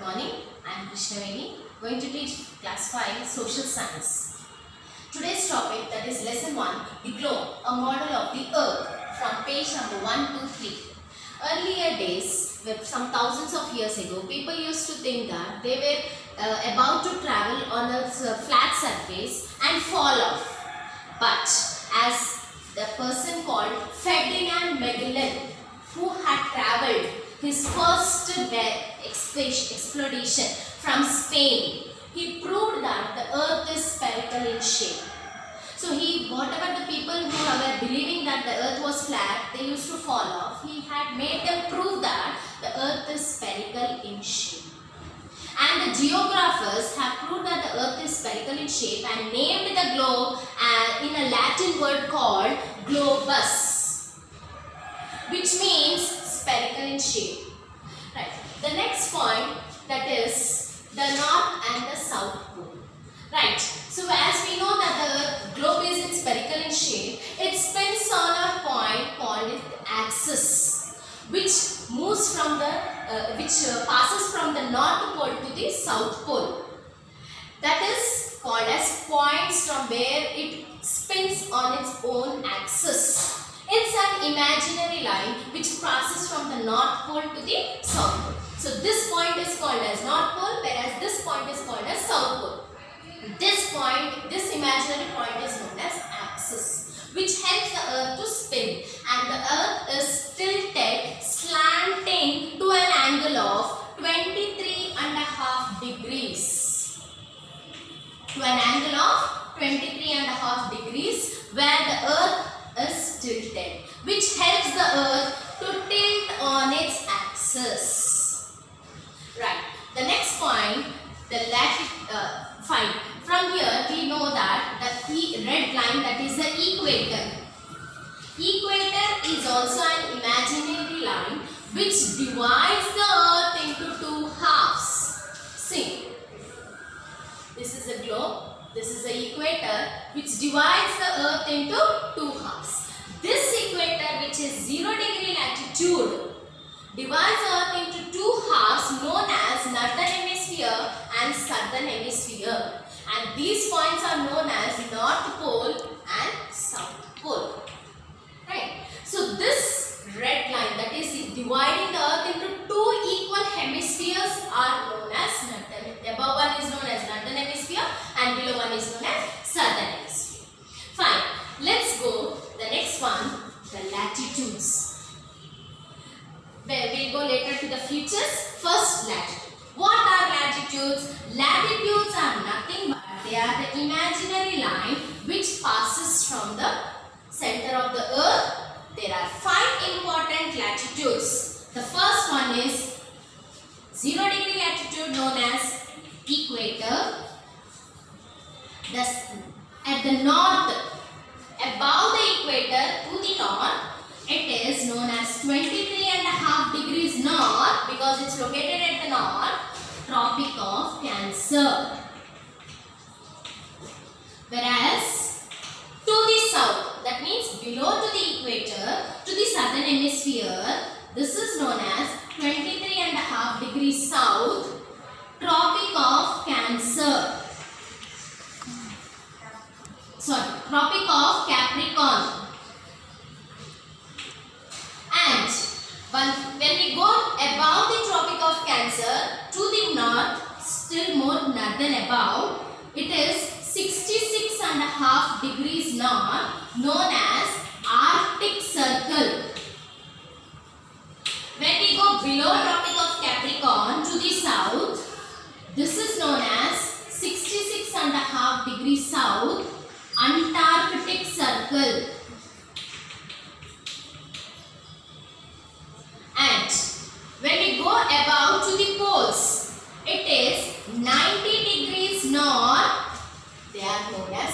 morning. I am Krishnaveni, going to teach class 5 social science. Today's topic, that is lesson 1, the globe, a model of the earth, from page number 1 to 3. Earlier days, some thousands of years ago, people used to think that they were about to travel on a flat surface and fall off. But as the person called Ferdinand Magellan, who had travelled his first exploration from Spain, he proved that the earth is spherical in shape. So whatever the people who were believing that the earth was flat, they used to fall off, he had made them prove that the earth is spherical in shape. And the geographers have proved that the earth is spherical in shape and named the globe in a Latin word called globus, which means spherical in shape. Right. The next point, that is the north and the south pole. Right. So as we know that the globe is in spherical in shape, it spins on a point called its axis, which moves from passes from the north pole to the south pole. That is called as points from where it spins on its own axis. It's an imaginary line which passes from the north pole to the south pole. So this point is called as north pole, whereas this point is called as south pole. This imaginary point is known as axis, which helps the earth to spin, and the earth is tilted, slanting to an angle of 23.5 degrees. To an angle of 23.5 degrees, where the earth is tilted, which helps the earth to tilt on its axis. Right. The next point, the fine. From here we know that the red line, that is the equator. Equator is also an imaginary line which divides the earth into two halves. See, this is the globe, this is the equator, which divides the earth into two halves. This equator, which is 0 degree latitude, divides the earth into two halves known as northern hemisphere and southern hemisphere. And these points are known as North Pole and South Pole. Right. So this red line, that is dividing the earth into two equal hemispheres, are known as northern. The above one is known as northern hemisphere and below one is known as southern hemisphere. Fine. Let's go the next one, the latitudes. We'll go later to the features. First, latitude. What are latitudes? Latitudes are nothing but they are the imaginary line which passes from the center of the earth. There are 5 important latitudes. The first one is 0 degree latitude, known as equator. At the north, above the equator to the north, it is known as 23.5 degrees north because it's located at the north, Tropic of Cancer. Whereas to the south, that means below to the equator, to the southern hemisphere, this is known as 23.5 degrees south, Tropic of Cancer. Tropic of Capricorn. And when we go above the Tropic of Cancer to the north, still more northern above, it is 66.5 degrees north, known as Arctic Circle. When we go below Tropic of Capricorn to the south, this is known as 66.5 degrees south, Antarctic Circle. And when we go above to the poles, it is 90 degrees north. They are known as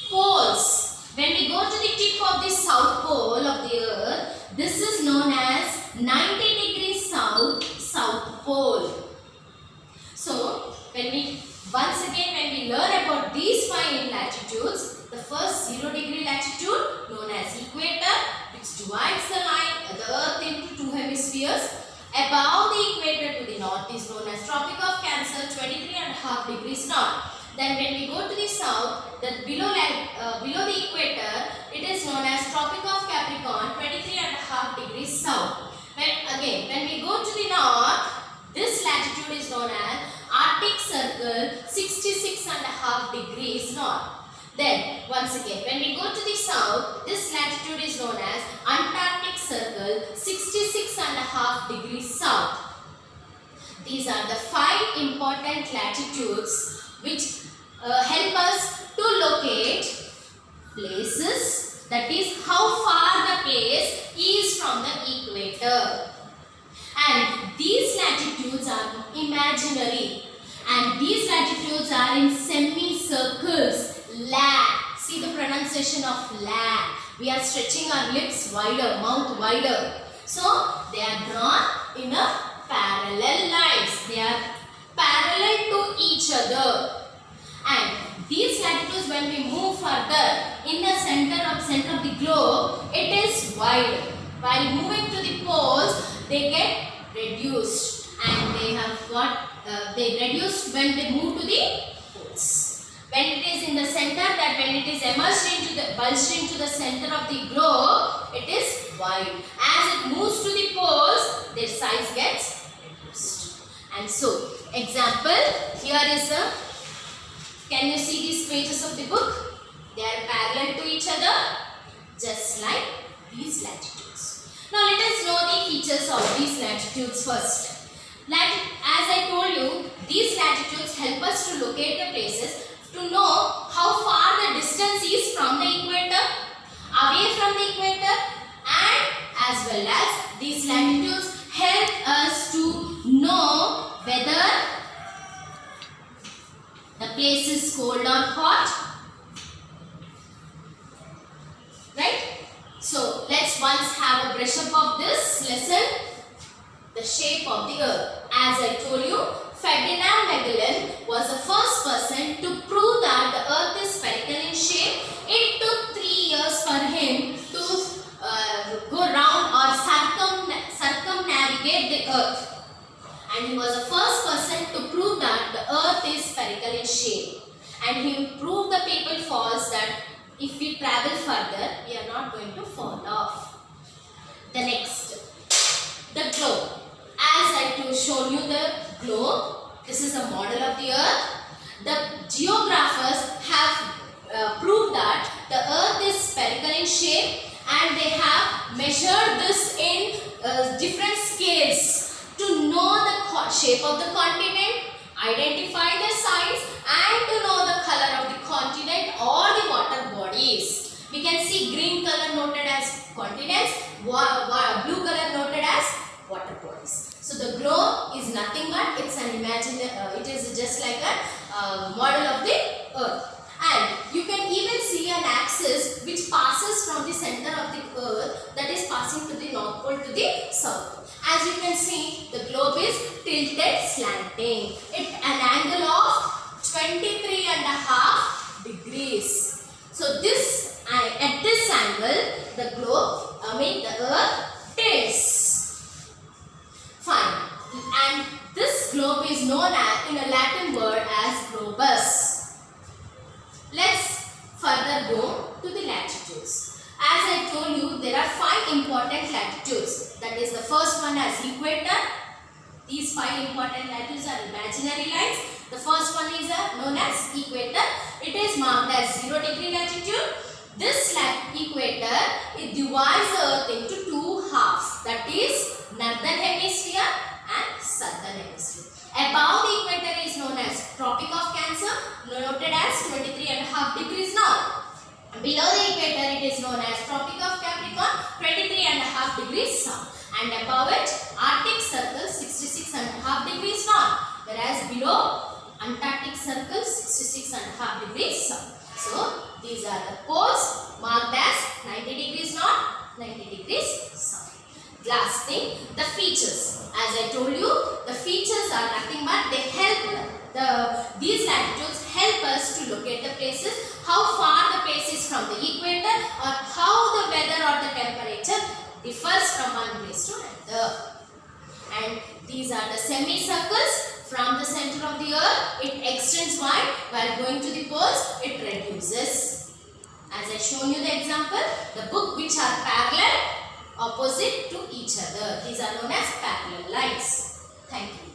poles. When we go to the tip of the south pole of the earth, this is known as 90 degrees south, South Pole. So, when we learn about these 5 latitudes, the first 0 degree latitude, known as equator, which divides the earth into two hemispheres. Above the equator to the north is known as Tropic of 23.5 degrees north. Then when we go to the south, the below the equator, it is known as Tropic of Capricorn, 23.5 degrees south. When we go to the north, this latitude is known as Arctic Circle, 66.5 degrees north. Then once again, when we go to the south, this latitude is known as Antarctic Circle, 66.5 degrees south. These are the 5 important latitudes which help us to locate places, that is how far the place is from the equator. And these latitudes are imaginary, and these latitudes are in semicircles. La. See the pronunciation of la. We are stretching our lips wider, mouth wider. So they are drawn in a parallel lines. They are parallel to each other. And these latitudes, when we move further in the center of the globe, it is wide. While moving to the poles, they get reduced, and they reduced when they move to the poles. When it is in the center, that when it is bulged into the center of the globe, it is wide. As it moves to the poles, their size gets reduced. And so, example, here is a, can you see these pages of the book? They are parallel to each other, just like these latitudes. Now let us know the features of these latitudes first. As I told you, these latitudes help us to locate the places, to know how far the distance is from the equator, away from the equator, and as well as these latitudes help us to know whether the place is cold or hot. Right? So let's once have a brush up of this lesson. The shape of the earth. As I told you, Ferdinand Magellan was the first person to prove that the earth is spherical in shape. It took 3 years for him to go round or circumnavigate the earth. And he was the first person to prove that the earth is spherical in shape. And he proved the people false that if we travel further, we are not going to fall off. The next, the globe. As I shown you the globe, this is a model of the earth. The geographers have proved that the earth is spherical in shape, and they have measured this in different scales to know the shape of the continent, identify the size, and to know the color of the continent or the water bodies. We can see green color noted as continents, blue color noted as water bodies. So the globe is nothing but it's an it is just like a model of the earth. And you can even see an axis which passes from the center of the earth, that is passing to the north pole to the south pole. As you can see, the globe is tilted slanting. It's an angle of 23.5 degrees. So this at this angle, the globe, the earth tilts. Fine. And this globe is known as, in a Latin word, as globus. Let's further go to the latitudes. As I told you, there are 5 important latitudes. That is, the first one as equator. These 5 important latitudes are imaginary lines. The first one is known as equator. It is marked as 0 degree latitude. This equator, it divides the earth into 2 halves. That is, northern hemisphere and southern hemisphere. Above the equator is known as Tropic of Cancer, noted as 23.5 degrees north. Below the equator, it is known as Tropic of Capricorn, 23.5 degrees south. And above it, Arctic Circle, 66.5 degrees north. Whereas below, Antarctic Circle, 66.5 degrees south. So these are the poles marked as 90 degrees north, 90 degrees south. Last thing, the features. As I told you, the features are nothing but they help these latitudes help us to locate the places, how far the place is from the equator, or how the weather or the temperature differs from one place to another. And these are the semicircles from the center of the earth. while going to the poles, it reduces. As I shown you the example, the book which are parallel opposite to each other. These are known as parallel lines. Thank you.